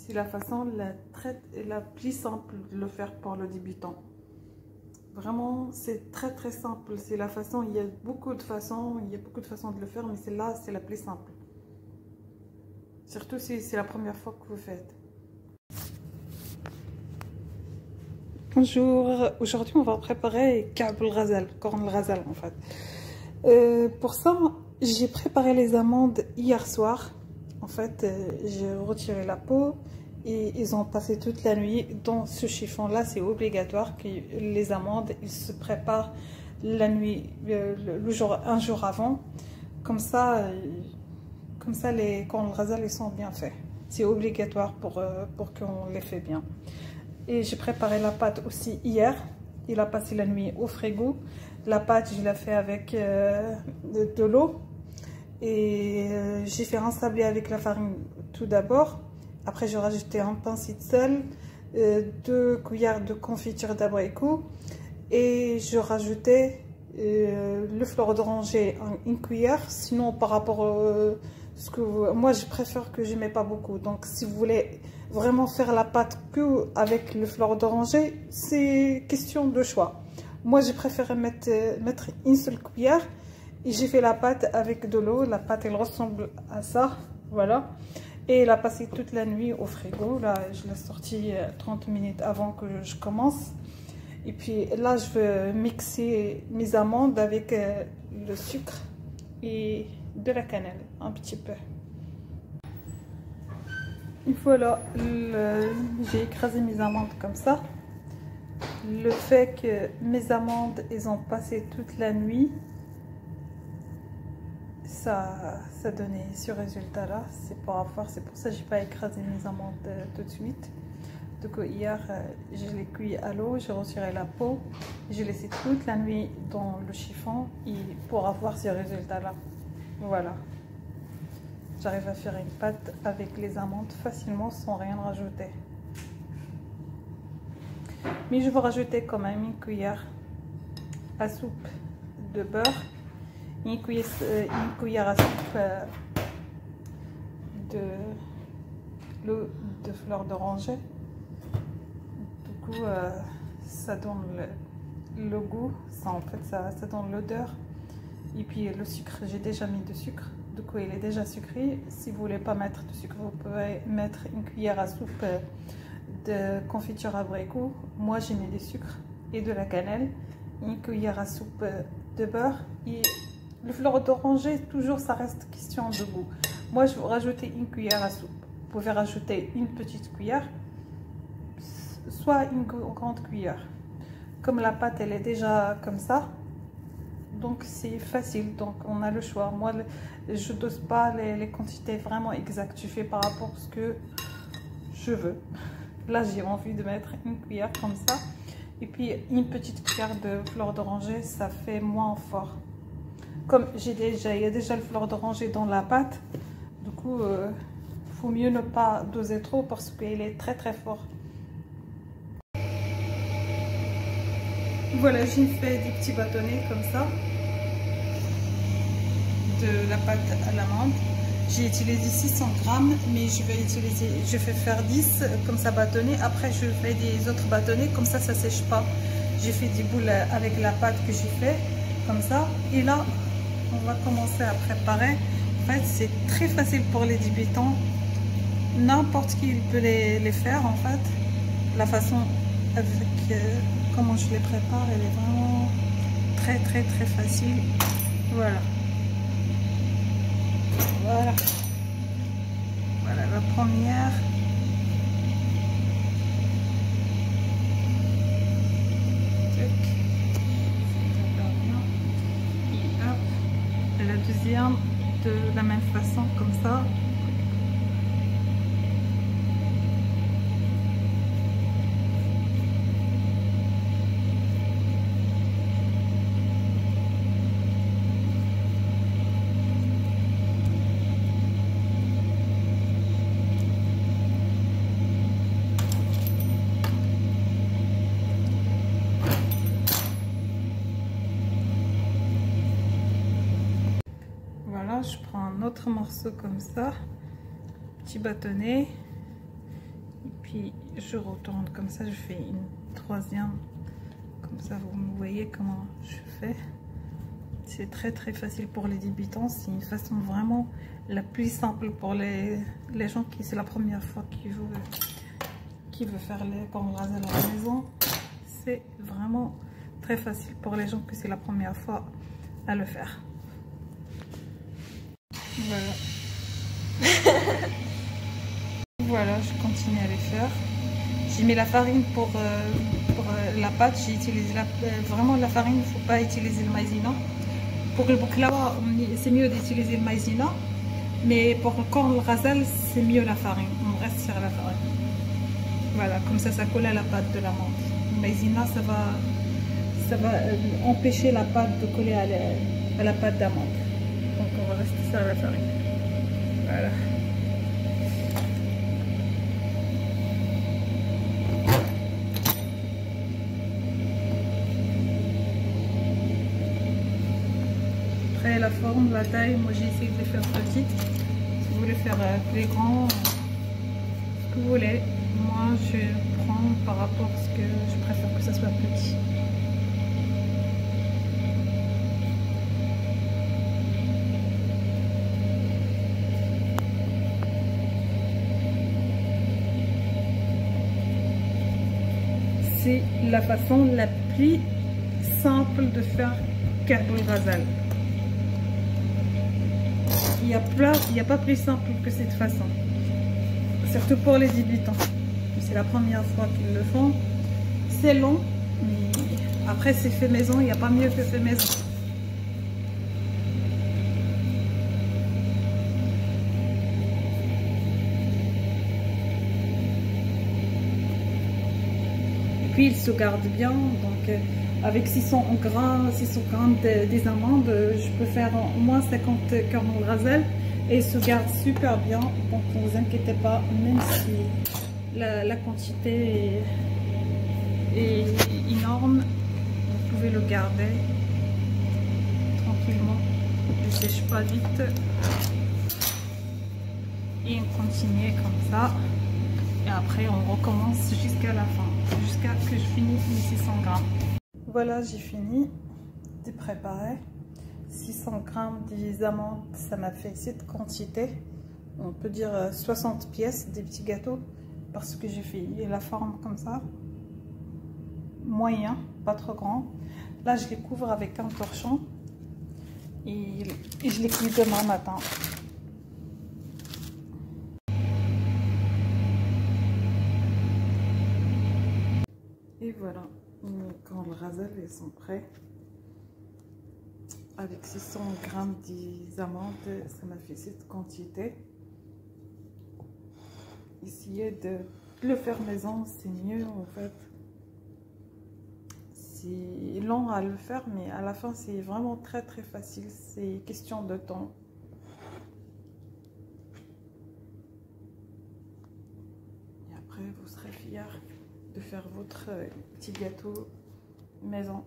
C'est la façon la plus simple de le faire pour le débutant. Vraiment, c'est très simple. C'est la façon, il y a beaucoup de façons de le faire, mais celle-là, c'est la plus simple. Surtout si c'est la première fois que vous faites. Bonjour, aujourd'hui on va préparer Ka'b al-Ghazal, corn al-Ghazal en fait. Pour ça, j'ai préparé les amandes hier soir. En fait, j'ai retiré la peau et ils ont passé toute la nuit dans ce chiffon-là. C'est obligatoire que les amandes, ils se préparent la nuit, un jour avant. Comme ça les corn al-Ghazal ils sont bien faits. C'est obligatoire pour qu'on les fait bien. Et j'ai préparé la pâte aussi hier. Il a passé la nuit au frigo. La pâte, je l'ai fait avec de l'eau. Et j'ai fait un sablé avec la farine tout d'abord. Après, j'ai rajouté un pincé de sel, 2 cuillères de confiture d'abricot. Et je rajoutais le fleur d'oranger, une cuillère. Sinon, par rapport moi, je préfère que je ne mets pas beaucoup. Donc, si vous voulez vraiment faire la pâte que avec le fleur d'oranger, c'est question de choix. Moi, j'ai préféré mettre une seule cuillère et j'ai fait la pâte avec de l'eau. La pâte, elle ressemble à ça, voilà. Et elle a passé toute la nuit au frigo. Là, je l'ai sortie 30 minutes avant que je commence. Et puis là, je vais mixer mes amandes avec le sucre et de la cannelle, un petit peu. Et voilà, j'ai écrasé mes amandes comme ça. Le fait que mes amandes, elles ont passé toute la nuit, ça donnait ce résultat-là. C'est pour ça que j'ai pas écrasé mes amandes tout de suite. Donc hier, je les cuit à l'eau, j'ai retiré la peau, j'ai laissé toute la nuit dans le chiffon et pour avoir ce résultat-là. Voilà. J'arrive à faire une pâte avec les amandes facilement sans rien rajouter. Mais je vais rajouter quand même une cuillère à soupe de beurre, une cuillère à soupe de fleur d'oranger. Du coup, ça donne le goût, ça donne l'odeur. Et puis le sucre, j'ai déjà mis de sucre. Du coup, il est déjà sucré. Si vous voulez pas mettre de sucre, vous pouvez mettre une cuillère à soupe de confiture abricot. Moi, j'ai mis du sucre et de la cannelle. Une cuillère à soupe de beurre. Et le fleur d'oranger, toujours, ça reste question de goût. Moi, je vais rajouter une cuillère à soupe. Vous pouvez rajouter une petite cuillère, soit une grande cuillère. Comme la pâte, elle est déjà comme ça. Donc c'est facile, donc on a le choix. Moi, je dose pas les quantités vraiment exactes. Je fais par rapport à ce que je veux. Là, j'ai envie de mettre une cuillère comme ça. Et puis une petite cuillère de fleur d'oranger, ça fait moins fort. Comme il y a déjà le fleur d'oranger dans la pâte. Du coup, faut mieux ne pas doser trop parce qu'il est très fort. Voilà, j'ai fait des petits bâtonnets comme ça de la pâte à l'amande. J'ai utilisé 600 grammes, mais je vais faire 10 comme ça bâtonnets. Après, je fais des autres bâtonnets, comme ça sèche pas. J'ai fait des boules avec la pâte que j'ai fait, comme ça. Et là, on va commencer à préparer. En fait, c'est très facile pour les débutants. N'importe qui peut les faire, en fait. La façon avec comment je les prépare, elle est vraiment très facile. Voilà. Voilà la première. Et hop, et la deuxième de la même façon, comme ça. Je prends un autre morceau comme ça, petit bâtonnet, puis je retourne comme ça, je fais une troisième, comme ça vous voyez comment je fais. C'est très facile pour les débutants, c'est une façon vraiment la plus simple pour les gens qui c'est la première fois qui veut faire les cornes rasées à la maison. C'est vraiment très facile pour les gens que c'est la première fois à le faire. Voilà. Voilà, je continue à les faire. J'ai mis la farine pour la pâte. J'ai utilisé vraiment la farine, il ne faut pas utiliser le maïzena. Pour le baklawa, c'est mieux d'utiliser le maïzena. Mais pour le corn rasal, c'est mieux la farine. On reste sur la farine. Voilà, comme ça colle à la pâte de l'amande. Le maïzena, ça va empêcher la pâte de coller à la pâte d'amande. Donc on va rester sur la farine. Voilà. Après la forme, la taille, moi j'ai essayé de les faire petites. Si vous voulez faire plus grand, ce que vous voulez. Moi je prends par rapport à ce que je préfère que ça soit petit. C'est la façon la plus simple de faire karbol ghazal. Il n'y a pas plus simple que cette façon, surtout pour les débutants. C'est la première fois qu'ils le font. C'est long, mais après c'est fait maison, il n'y a pas mieux que fait maison. Et puis il se garde bien, donc avec 600 grammes des amandes, je peux faire au moins 50 cornes rasel et il se garde super bien, donc ne vous inquiétez pas, même si la quantité est énorme, vous pouvez le garder tranquillement, il ne sèche pas vite et on continue comme ça et après on recommence jusqu'à la fin, jusqu'à que je finisse mes 600 grammes. Voilà, j'ai fini de préparer 600 grammes des amandes, ça m'a fait cette quantité, on peut dire 60 pièces des petits gâteaux, parce que j'ai fait la forme comme ça, moyen, pas trop grand. Là je les couvre avec un torchon et je les cuis demain matin. Et voilà, quand le rasel ils sont prêts, avec 600 grammes d'amandes, ça m'a fait cette quantité. Essayez de le faire maison, c'est mieux en fait. C'est long à le faire, mais à la fin c'est vraiment très facile, c'est question de temps. Et après vous serez fiers de faire votre petit gâteau maison.